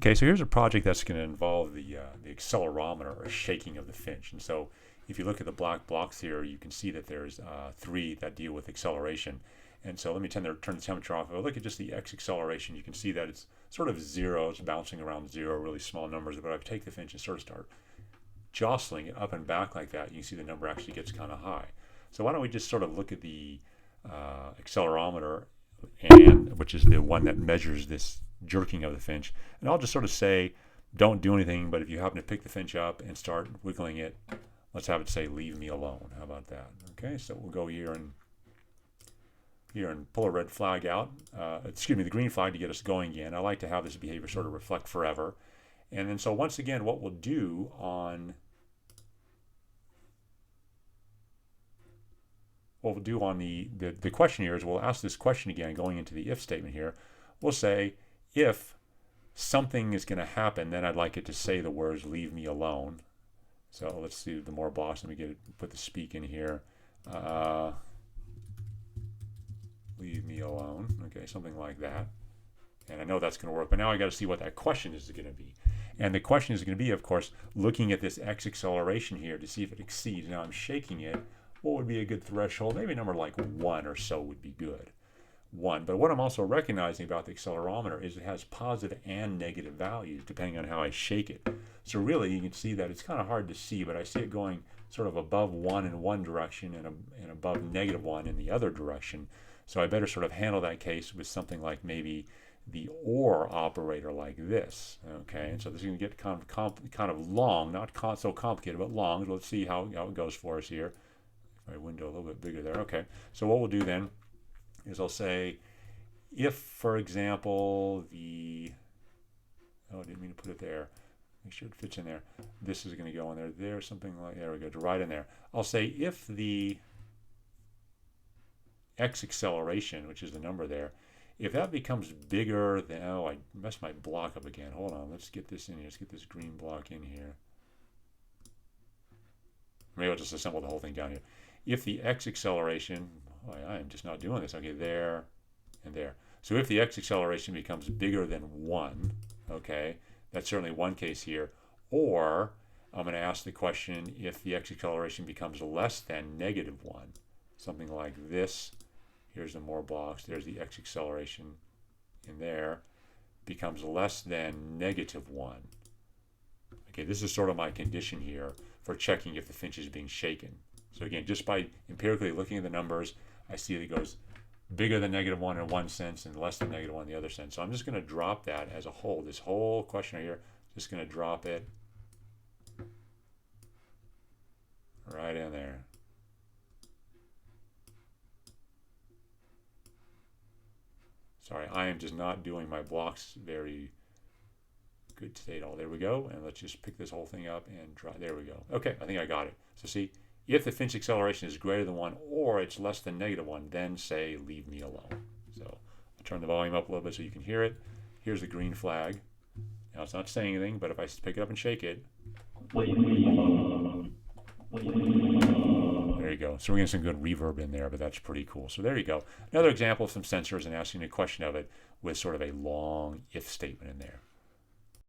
Okay, so here's a project that's going to involve the accelerometer, or shaking of the Finch. And so if you look at the black blocks here, you can see that there's 3 that deal with acceleration. And so let me turn the temperature off. If I look at just the x acceleration, you can see that it's sort of 0. It's bouncing around 0, really small numbers. But if I take the Finch and sort of start jostling it up and back like that, you can see the number actually gets kind of high. So why don't we just sort of look at the accelerometer, and which is the one that measures this jerking of the Finch, and I'll just sort of say don't do anything, but if you happen to pick the Finch up and start wiggling it, let's have it say leave me alone. How about that? Okay, so we'll go here and pull a red flag out, the green flag, to get us going again. I like to have this behavior sort of reflect forever. And then so once again, what we'll do on the question here is we'll ask this question again, going into the if statement here. We'll say, if something is going to happen, then I'd like it to say the words leave me alone. So let's do the more blocks. Let me put the speak in here. Leave me alone. Okay, something like that. And I know that's going to work, but now I got to see what that question is going to be. And the question is going to be, of course, looking at this x acceleration here to see if it exceeds. Now I'm shaking it. What would be a good threshold? Maybe a number like 1 or so would be good. 1. But what I'm also recognizing about the accelerometer is it has positive and negative values depending on how I shake it. So really, you can see that it's kind of hard to see, but I see it going sort of above 1 in one direction and above -1 in the other direction. So I better sort of handle that case with something like maybe the OR operator like this. Okay, and so this is going to get kind of long, not so complicated, but long. Let's see how it goes for us here. My window a little bit bigger there. Okay, so what we'll do then is I'll say, if, for example, I didn't mean to put it there. Make sure it fits in there. This is going to go in there. There's something like, there we go, right in there. I'll say if the x acceleration, which is the number there, if that becomes bigger than, I messed my block up again. Hold on, let's get this in here. Let's get this green block in here. Maybe I'll just assemble the whole thing down here. If the x acceleration, I am just not doing this. Okay, there and there. So if the x acceleration becomes bigger than 1, okay, that's certainly one case here. Or I'm going to ask the question if the x acceleration becomes less than -1, something like this. Here's the more blocks. There's the x acceleration in there. Becomes less than -1. Okay, this is sort of my condition here for checking if the Finch is being shaken. So again, just by empirically looking at the numbers, I see that it goes bigger than -1 in one sense and less than -1 in the other sense. So I'm just going to drop that as a whole. This whole question right here, just going to drop it right in there. Sorry, I am just not doing my blocks very good today at all. There we go. And let's just pick this whole thing up and drop. There we go. Okay, I think I got it. So see, if the Finch acceleration is greater than 1 or it's less than -1, then say leave me alone. So I'll turn the volume up a little bit so you can hear it. Here's the green flag. Now it's not saying anything, but if I pick it up and shake it, there you go. So we're getting some good reverb in there, but that's pretty cool. So there you go. Another example of some sensors and asking a question of it with sort of a long if statement in there.